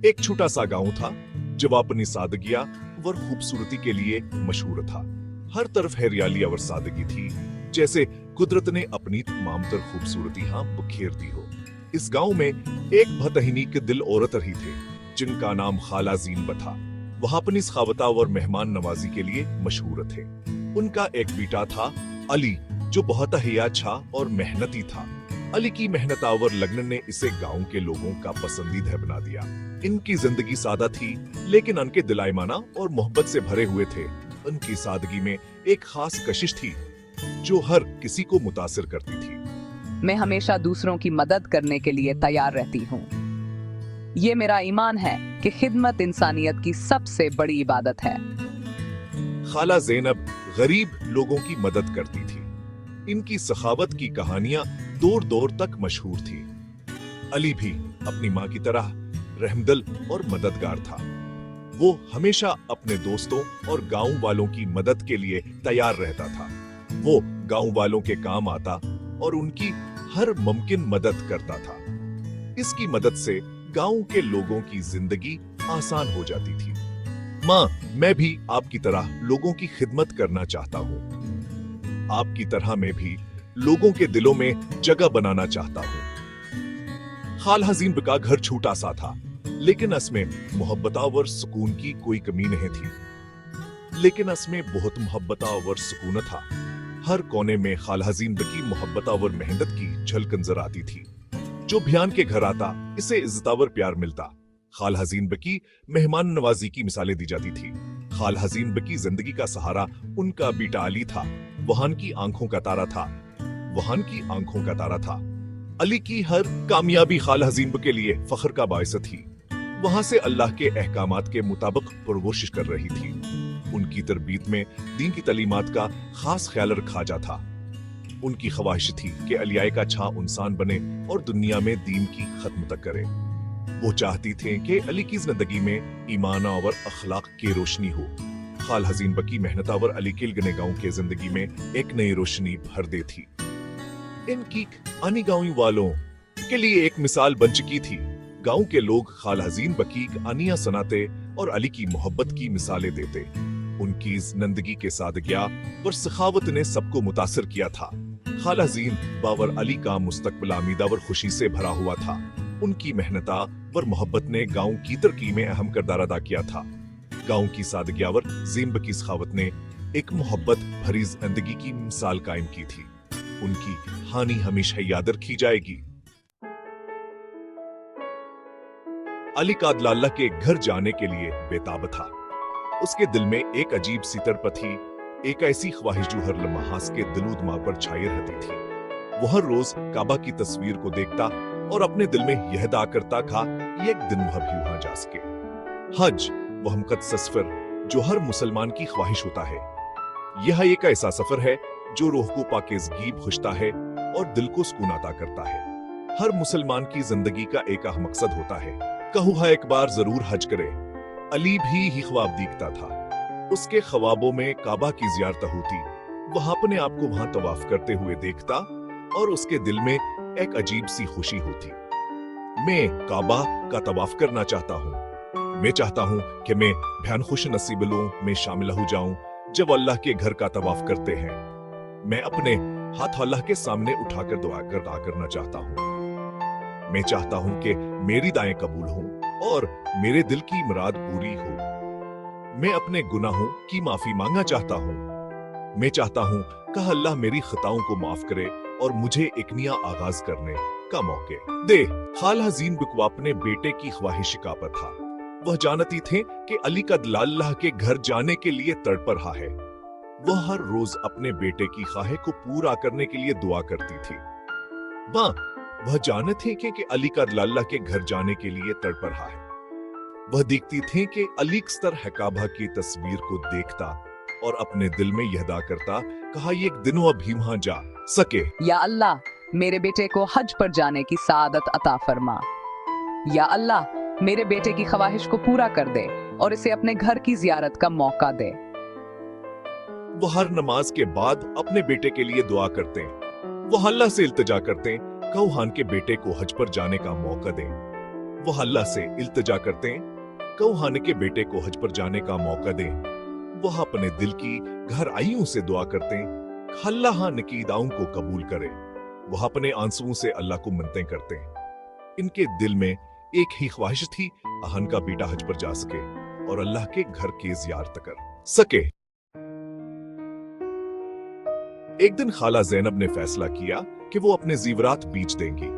एक छोटा सा गांव था जो अपनी सादगिया और खूबसूरती के लिए मशहूर था। हर तरफ हरियाली और सादगी थी, जैसे कुदरत ने अपनी तमाम तर खूबसूरती बखेर दी हो। इस गांव में एक भतहीनी के दिल औरत रही थे जिनका नाम खाला ज़ीनब था। वह अपनी सखावता और मेहमान नवाजी के लिए मशहूर थे। उनका एक बेटा था अली, जो बहुत ही अच्छा और मेहनती था। अली की मेहनत और लगन ने इसे गांव के लोगों का पसंदीदा बना दिया। इनकी जिंदगी सादा थी, लेकिन उनके दिलाइमाना और मोहब्बत से भरे हुए थे। उनकी सादगी में एक खास कशिश थी जो हर किसी को मुतासिर करती थी। मैं हमेशा दूसरों की मदद करने के लिए तैयार रहती हूँ। ये मेरा ईमान है कि खिदमत इंसानियत की सबसे बड़ी इबादत है। खाला ज़ैनब गरीब लोगों की मदद करती थी। इनकी सखावत की कहानियां दौर दौर तक मशहूर थी। अली भी अपनी माँ की तरह रहमदिल और मददगार था। वो हमेशा अपने दोस्तों और गांव वालों की मदद के लिए तैयार रहता था। वो गांव वालों के काम आता और उनकी हर मुमकिन मदद करता था। इसकी मदद से गांव के लोगों की जिंदगी आसान हो जाती थी। माँ, मैं भी आपकी तरह लोगों की खिदमत करना चाहता हूँ। आपकी तरह मैं भी लोगों के दिलों में जगह बनाना चाहता हूँ। खाला ज़ीनब का घर छोटा सा था, लेकिन इसमें मोहब्बत और सुकून की कोई कमी नहीं थी। लेकिन इसमें बहुत मोहब्बत और सुकून था। हर कोने में खाला ज़ीनब की मोहब्बत और मेहनत की झलक नजर आती थी। जो भियान के घर आता, इसे इज्जत और प्यार मिलता। खाला ज़ीनब की मेहमान नवाजी की मिसालें दी जाती थी। खाला ज़ीनब की जिंदगी का सहारा उनका बेटा अली था। वहां की आंखों का तारा था। अली की हर कामयाबी खाला ज़ीनब के लिए फख्र का बायस थी। वहां से अल्लाह के अहकामात के मुताबिक परवरिश कर रही थी। उनकी तरबियत में दीन की तालीमात का खास ख्याल रखा जाता। उनकी ख्वाहिश थी कि अलिया का अच्छा इंसान बने और दुनिया में दीन की खत्म तक करे। वो चाहती थे कि अली की जिंदगी में ईमान और अखलाक की रोशनी हो। खाला ज़ीनब की मेहनत और अली के लगने गांव के जिंदगी में एक नई रोशनी भर दे थी। इनकी आनी गांव वालों के लिए एक मिसाल बन चुकी थी। गांव के लोग खाला ज़ीनब की आनियां सुनाते और अली की मोहब्बत की मिसालें देते। उनकी जिंदगी के सादगिया और सखावत ने सबको मुतासिर किया था। खाला ज़ीनब और अली का मुस्तकबिल आमीदा और खुशी से भरा हुआ था। उनकी मेहनत और मोहब्बत ने गांव की तरक्की में अहम किरदार अदा किया था। गांव की सादगिया और ज़ीनब की सखावत ने एक मोहब्बत भरी जिंदगी की मिसाल कायम की थी। उनकी हानि हमेशा याद रखी जाएगी। अली का अल्लाह के घर जाने के लिए बेताब था। उसके दिल में एक अजीब सी तड़प थी, एक ऐसी ख्वाहिश जो हर लम्हास के दिलो दिमाग पर छाई रहती थी। वो हर रोज काबा की तस्वीर को देखता और अपने दिल में यह दा करता था कि एक दिन वह भी वहां जा सके। हज वह मुक़द्दस सफर जो हर मुसलमान की ख्वाहिश होता है। यह एक ऐसा सफर है जो रूह को पाकीज़गी बख्शता है और दिल को सुकून अता करता है। हर मुसलमान की जिंदगी का एक अहम मकसद होता है। कहूँ एक बार जरूर हज करे। अली भी ही ख्वाब देखता था। उसके ख्वाबों में काबा की ज़ियारत होती। वह अपने आप को वहां तवाफ करते हुए देखता और उसके दिल में एक अजीब सी खुशी होती। मैं काबा का तवाफ करना चाहता हूँ। मैं चाहता हूँ कि मैं भयान खुश नसीबों में शामिल हो जाऊं जब अल्लाह के घर का तवाफ करते हैं। मैं अपने हाथ अल्लाह के सामने उठाकर दुआ करना चाहता हूँ। मैं चाहता हूँ कि मेरी दाएं कबूल हों और मेरे दिल की मुराद पूरी हो। मैं अपने गुनाहों की माफी मांगना चाहता हूँ। मैं चाहता हूँ कि अल्लाह मेरी खताओं को माफ करे और मुझे एक नया आगाज करने का मौके दे। खाला ज़ीनब को अपने बेटे की ख्वाहिश का पर था। वह जानती थे कि अली का दिल अल्लाह के घर जाने के लिए तड़प रहा है। वह हर रोज अपने बेटे की ख्वाहिश को पूरा करने के लिए दुआ करती थी। वह जानते थे कि अली का दिल अल्लाह के घर जाने के लिए तड़प रहा है। वह देखती थी कि अली अक्सर काबा की तस्वीर को देखता और अपने दिल में यह दा करता, कहा ये एक दिन अभी वहां जा सके। या अल्लाह, मेरे बेटे को हज पर जाने की सादत अता फरमा। या अल्लाह, मेरे बेटे की ख्वाहिश को पूरा कर दे और इसे अपने घर की जियारत का मौका दे। वो हर नमाज के बाद अपने बेटे के लिए दुआ करते। वो अल्लाह से इल्तिजा करते कौहान के बेटे को हज पर जाने का मौका दें। वो अल्लाह से इल्तिजा करते हैं कौहाने के बेटे को हज पर जाने का मौका दें। वह अपने दिल की गहराइयों से दुआ करते हैं अल्लाह की दुआओं को कबूल करे। वह अपने आंसुओं से अल्लाह को मिन्नतें करते हैं। इनके दिल में एक ही ख्वाहिश थी, अहन का बेटा हज पर जा सके और अल्लाह के घर के ज़ियारत कर सके। एक दिन खाला ज़ैनब ने फैसला किया कि वो अपने ज़ीवरात बेच देंगी।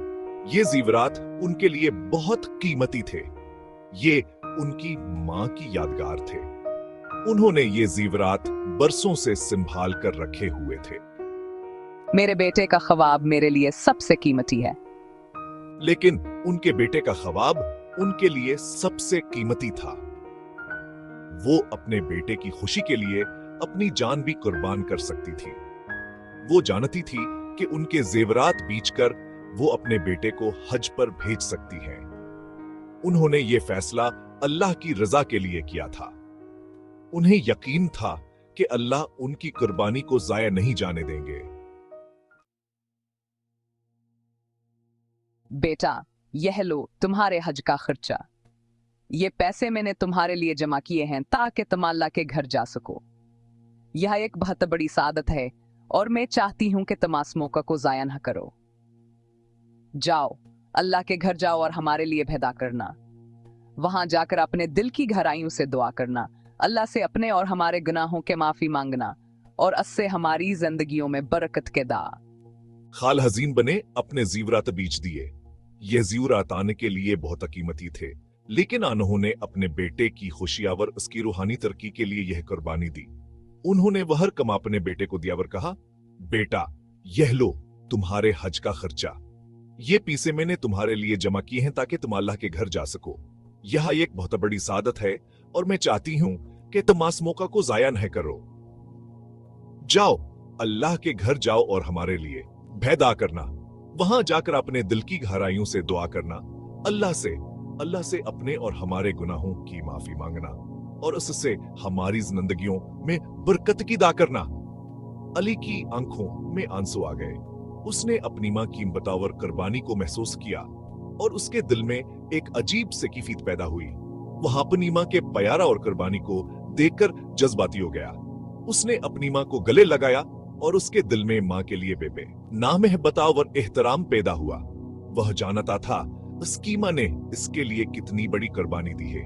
ये ज़ीवरात उनके लिए बहुत कीमती थे। ये उनकी मां की यादगार थे। उन्होंने ये ज़ीवरात बरसों से संभाल कर रखे हुए थे। मेरे बेटे का ख्वाब मेरे लिए सबसे कीमती है। लेकिन उनके बेटे का ख्वाब उनके लिए सबसे कीमती था। वो अपने बेटे की खुशी के लिए अपनी जान भी कुर्बान कर सकती थी। वो जानती थी कि उनके जेवरात बेचकर वो अपने बेटे को हज पर भेज सकती हैं। उन्होंने ये फैसला अल्लाह की रजा के लिए किया था। उन्हें यकीन था कि अल्लाह उनकी कुर्बानी को जाया नहीं जाने देंगे। बेटा, यह लो तुम्हारे हज का खर्चा। ये पैसे मैंने तुम्हारे लिए जमा किए हैं ताकि तुम अल्लाह के घर जा सको। यह एक बहुत बड़ी सादत है और मैं चाहती हूं कि तुम इस मौका को जाया न करो। जाओ, अल्लाह के घर जाओ और हमारे लिए भेदा करना। वहां जाकर अपने दिल की गहराइयों से दुआ करना, अल्लाह से अपने और हमारे गुनाहों के माफी मांगना और उससे हमारी जिंदगियों में बरकत के दा। खाल हजीन बने अपने ज़ीवरात बेच दिए। ये ज़ीवरात आने के लिए बहुत कीमती थे, लेकिन उन्होंने अपने बेटे की खुशियां और उसकी रूहानी तरक्की के लिए यह कुर्बानी दी। उन्होंने वह रकम अपने बेटे को दिया और कहा, बेटा यह लो तुम्हारे हज का खर्चा। ये पैसे मैंने तुम्हारे लिए जमा किए हैं ताकि तुम अल्लाह के घर जा सको। यह एक बहुत बड़ी सादत है और मैं चाहती हूं कि तुम इस मौका को जाया न करो। जाओ, अल्लाह के घर जाओ और हमारे लिए भेदा करना। वहां जाकर अपने दिल की गहराइयों से दुआ करना, अल्लाह से अपने और हमारे गुनाहों की माफी मांगना और उससे हमारी जिंदगियों में बरकत की दा करना। अली की आंखों में आंसू आ गए। उसने अपनी मां की बतौर कुर्बानी को महसूस किया और उसके दिल में एक अजीब से कैफियत पैदा हुई। वह अपनी मां के प्यारा और कुर्बानी को देखकर जज्बाती हो गया। उसने अपनी मां को गले लगाया और उसके दिल में मां के लिए बेबे नामहबत और एहतराम पैदा हुआ। वह जानता था उसकी मां ने इसके लिए कितनी बड़ी कुर्बानी दी है।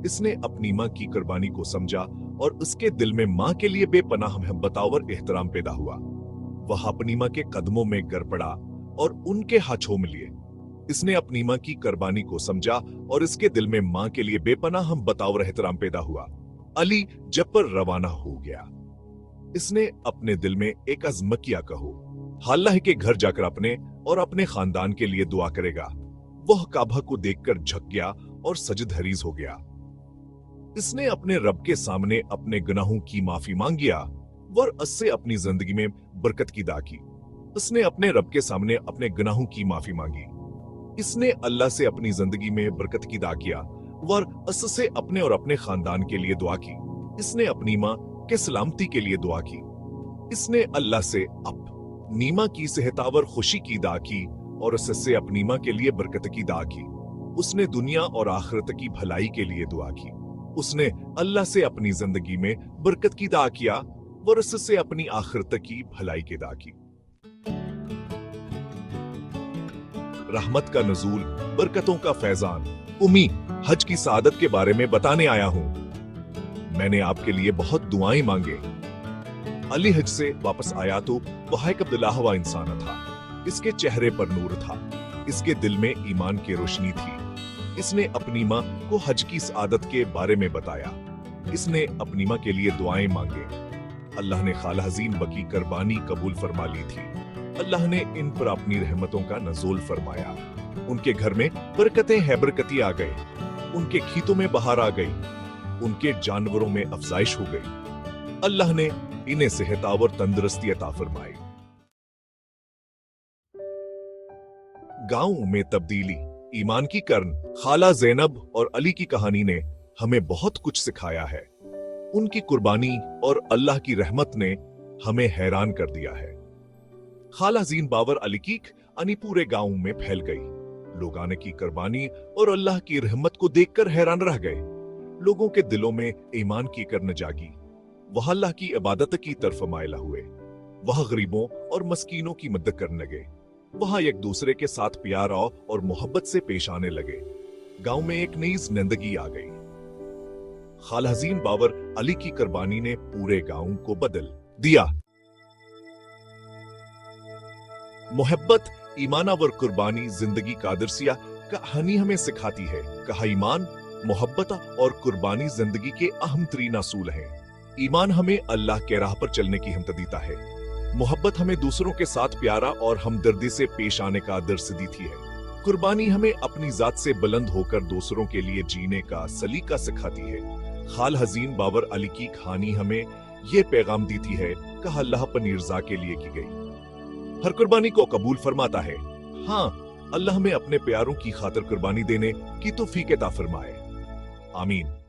इसने अपनी मां की कुर्बानी को समझा और उसके दिल में मां के लिए बेपनाह मोहब्बत और एहतराम पैदा हुआ। वह अपनी मां के कदमों में गिर पड़ा और उनके हाथ चूम लिए। इसने अपनी मां की कुर्बानी को समझा और इसके दिल में मां के लिए बेपनाह मोहब्बत और एहतराम पैदा हुआ। अली जब पर रवाना हो गया, इसने अपने दिल में एक अज़्म किया, कहो अल्लाह के घर जाकर अपने और अपने खानदान के लिए दुआ करेगा। वह काबा को देखकर झक गया और सजद हरीज हो गया। इसने अपने रब के सामने अपने गुनाहों की माफी मांगिया और उससे अपनी जिंदगी में बरकत की दुआ की। इसने अपने रब के सामने अपने गुनाहों की माफी मांगी। इसने अल्लाह से अपनी जिंदगी में बरकत की दुआ किया और उससे अपने और अपने खानदान के लिए दुआ की। इसने अपनी मां के सलामती के लिए दुआ की। इसने अल्लाह से अपनी मां की सेहतावर खुशी की दुआ की और उससे अपनी मां के लिए बरकत की दुआ की। उसने दुनिया और आखिरत की भलाई के लिए दुआ की। उसने अल्लाह से अपनी जिंदगी में बरकत की दुआ किया और उससे अपनी आखिरत की भलाई की दुआ की। रहमत का नजूल, बरकतों का फैजान। उम्मी हज की सादत के बारे में बताने आया हूं। मैंने आपके लिए बहुत दुआएं मांगे। अली हज से वापस आया तो वह एक अब्दुल्ला हुआ इंसान था। इसके चेहरे पर नूर था। इसके दिल में ईमान की रोशनी थी। इसने अपनी मां को हज की सादत के बारे में बताया। इसने अपनी मां के लिए दुआएं मांगे। अल्लाह ने खाला हजीन बकी कुर्बानी कबूल फरमा ली थी। अल्लाह ने इन पर अपनी रहमतों का नज़ूल फरमाया। उनके घर में बरकतें है बरकती आ गए। उनके खेतों में बहार आ गई। उनके जानवरों में अफजाइश हो गई। अल्लाह ने इन्हें सेहत और तंदुरुस्ती अता फरमाई। गांव में तब्दीली, ईमान की कर्न। खाला ज़ैनब और अली की कहानी ने हमें बहुत कुछ सिखाया है। उनकी कुर्बानी और अल्लाह की रहमत ने हमें हैरान कर दिया है। खाला जीन बावर अली की अनी पूरे गांव में फैल गई। लोग आने की कुर्बानी और अल्लाह की रहमत को देखकर हैरान रह गए। लोगों के दिलों में ईमान की करन जागी। वह अल्लाह की इबादत की तरफ मायला हुए। वह गरीबों और मस्कीनों की मदद करने लगे। वहां एक दूसरे के साथ प्यार और मोहब्बत से पेश आने लगे। गांव में एक नई जिंदगी आ गई। खाल हसीन बाबर अली की कुर्बानी ने पूरे गांव को बदल दिया। मोहब्बत, ईमान और कुर्बानी जिंदगी का दरसिया कहानी हमें सिखाती है। कहा ईमान, मोहब्बत और कुर्बानी जिंदगी के अहम तरीन असूल हैं। ईमान हमें अल्लाह के राह पर चलने की हिम्मत देता है। मोहब्बत हमें दूसरों के साथ प्यारा और हमदर्दी से पेश आने का दर्स देती है। कुर्बानी हमें अपनी जात से बुलंद होकर दूसरों के लिए जीने का सलीका सिखाती है। खाल हसीन बाबर अली की कहानी हमें यह पैगाम देती है कि अल्लाह पर निर्जा के लिए की गई हर कुर्बानी को कबूल फरमाता है। हाँ, अल्लाह में अपने प्यारों की खातिर कुर्बानी देने की तौफीक अता फरमाए। आमीन।